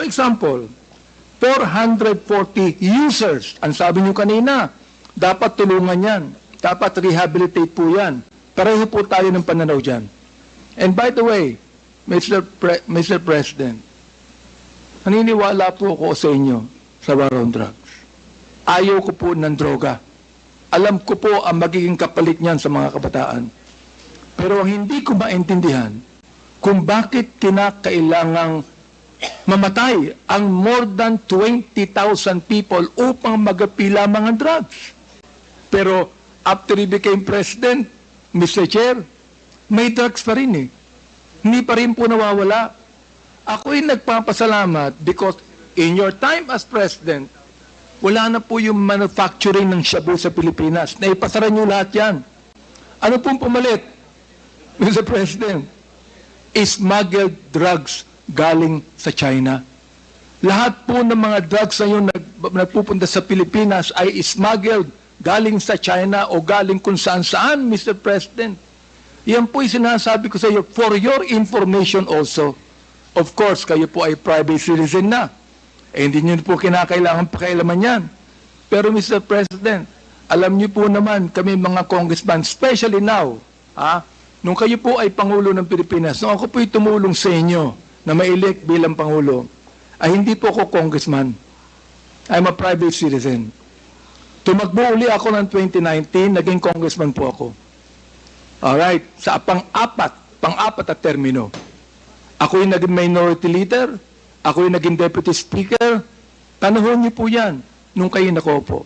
For example, 440 users. Ang sabi nyo kanina, dapat tulungan yan. Dapat rehabilitate po yan. Pareho po tayo ng pananaw dyan. And by the way, Mr. President, naniniwala po ako sa inyo sa war on drugs. Ayaw ko po ng droga. Alam ko po ang magiging kapalit niyan sa mga kabataan. Pero ang hindi ko maintindihan, kung bakit kinakailangang mamatay ang more than 20,000 people upang magapila mga drugs. Pero after he became president, Mr. Chair, may drugs pa rin eh. Hindi pa rin po nawawala. Ako'y nagpapasalamat because in your time as president, wala na po yung manufacturing ng shabu sa Pilipinas. Naipasara nyo lahat yan. Ano pong pumalit, Mr. President? Smuggled drugs galing sa China. Lahat po ng mga drugs na yung nagpupunta sa Pilipinas ay smuggled galing sa China o galing kung saan-saan, Mr. President. Yan po yung sinasabi ko sa iyo for your information also. Of course, kayo po ay private citizen na. Eh, hindi nyo po kinakailangan pakialaman yan. Pero Mr. President, alam nyo po naman kami mga congressman, especially now, nung kayo po ay Pangulo ng Pilipinas, nung ako po'y tumulong sa inyo na ma-elect bilang Pangulo, ay hindi po ako congressman. I'm a private citizen. Tumakbo uli ako ng 2019, naging congressman po ako. Alright, sa pang-apat at termino. Ako yung naging minority leader, ako yung naging deputy speaker, panahon niyo po yan, nung kayo nakopo.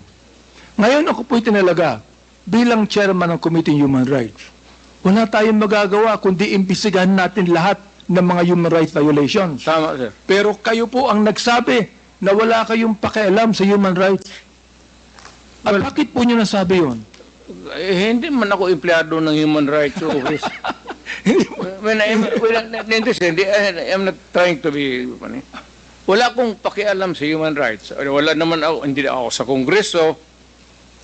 Ngayon ako po'y tinalaga, bilang chairman ng Committee on Human Rights. Wala tayong magagawa kundi imbestigahan natin lahat ng mga human rights violations. Tama, sir. Pero kayo po ang nagsabi na wala kayong pakialam sa human rights. At bakit po nyo nasabi yun? Hindi man ako empleyado ng human rights office. I'm not trying to be funny. Wala akong pakialam sa human rights. Wala naman ako, hindi ako sa Kongreso,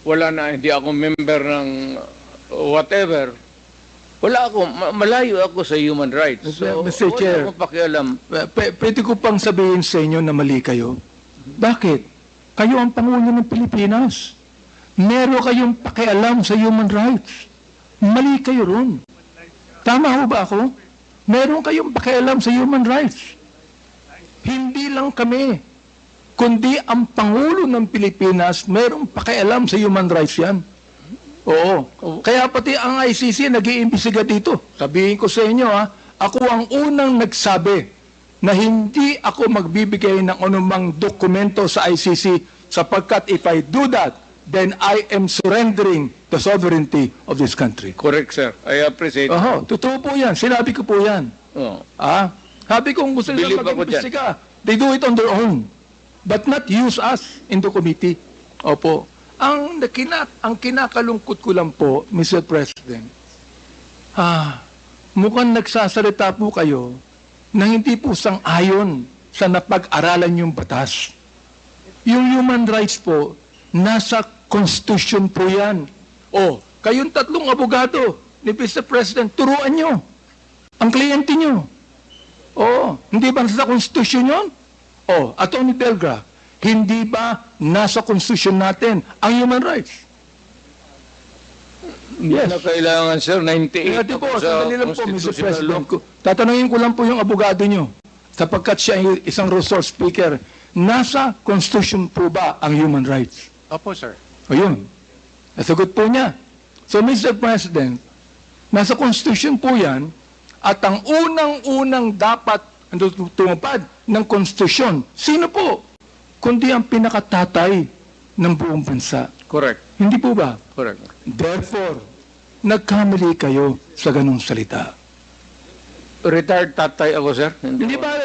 hindi ako member ng whatever. Wala ako, malayo ako sa human rights. So, Mr. Chair, wala akong pakialam. Pwede ko pang sabihin sa inyo na mali kayo. Bakit? Kayo ang Pangulo ng Pilipinas. Meron kayong pakialam sa human rights. Mali kayo ron. Tama ho ba ako? Meron kayong pakialam sa human rights. Hindi lang kami, kundi ang Pangulo ng Pilipinas merong pakialam sa human rights yan. Oo. Kaya pati ang ICC nag-iimbestiga dito. Sabihin ko sa inyo, ako ang unang nagsabi na hindi ako magbibigay ng anumang dokumento sa ICC sapagkat if I do that, then I am surrendering the sovereignty of this country. Correct, sir. I appreciate. Totoo po yan. Sinabi ko po yan. Sabi ko kung gusto nila mag-imbestiga, they do it on their own. But not use us in the committee. Opo. Ang kinakalungkot ko lang po, Mr. President, mukhang nagsasalita po kayo na hindi po sang-ayon sa napag-aralan yung batas. Yung human rights po, nasa Constitution po yan. Kayong tatlong abogado ni Mr. President, turuan nyo ang kliyente nyo. Hindi ba nasa Constitution yun? Attorney Delgra, hindi ba nasa Constitution natin ang human rights? Yes. Na kailangan, sir, 98. Hindi po, sandali lang po, Mr. President. Tatanungin ko lang po yung abogado nyo, sapagkat siya ay isang resource speaker, nasa Constitution po ba ang human rights? Opo, sir. Ayun. Nasagot po niya. So, Mr. President, nasa Constitution po yan, at ang unang-unang dapat tumupad ng Constitution, sino po? Kundi ang pinakatatay ng buong bansa. Correct. Hindi po ba? Correct. Therefore, nagkamali kayo sa ganung salita. Retired tatay ako, sir. Hindi ba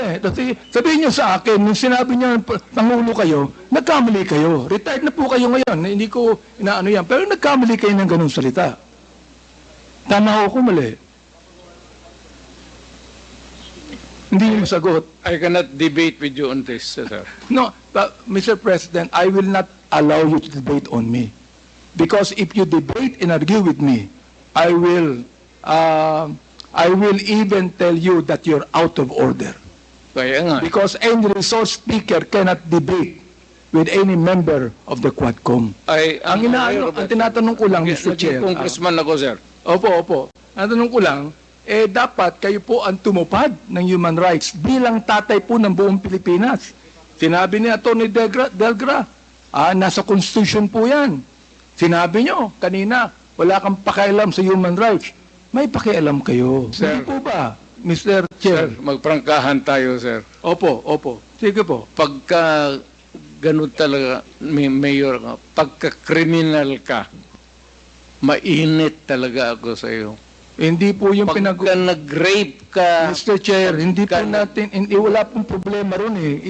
sabihin niyo sa akin, nung sinabi niyo Pangulo kayo, nagkamali kayo. Retired na po kayo ngayon. Hindi ko inaano yan. Pero nagkamali kayo ng ganung salita. Tama ako mali. Hindi mo sagot. I cannot debate with you on this, sir. No, but Mr. President, I will not allow you to debate on me. Because if you debate and argue with me, I will even tell you that you're out of order. Kaya nga. Because any resource speaker cannot debate with any member of the Quadcom. Ang tinatanong ko lang, Mr. Chair. Congressman ako, sir. Opo. Ang tanong ko lang, dapat kayo po ang tumupad ng human rights bilang tatay po ng buong Pilipinas. Sinabi ni Atty. Delgra, nasa Constitution po yan. Sinabi nyo kanina, wala kang pakialam sa human rights. May pakialam kayo. Sir. Hindi po ba, Mr. Chair? Sir, magprangkahan tayo, sir. Opo. Sige po. Pagka ganun talaga, mayor ka, pagka criminal ka, mainit talaga ako sa iyo. Hindi po yung Pagka nag-rape ka, Mr. Chair, hindi po natin, wala pong problema ron eh.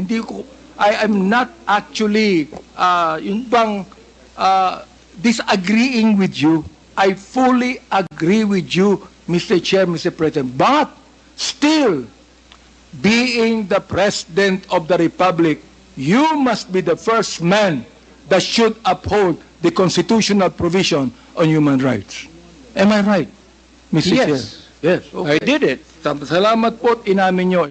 I am not actually, yung bang, disagreeing with you. I fully agree with you, Mr. Chair, Mr. President. But, still, being the President of the Republic, you must be the first man that should uphold the constitutional provision on human rights. Am I right, Mr. Yes. Chair? Yes. I did it. Salamat po at inamin nyo.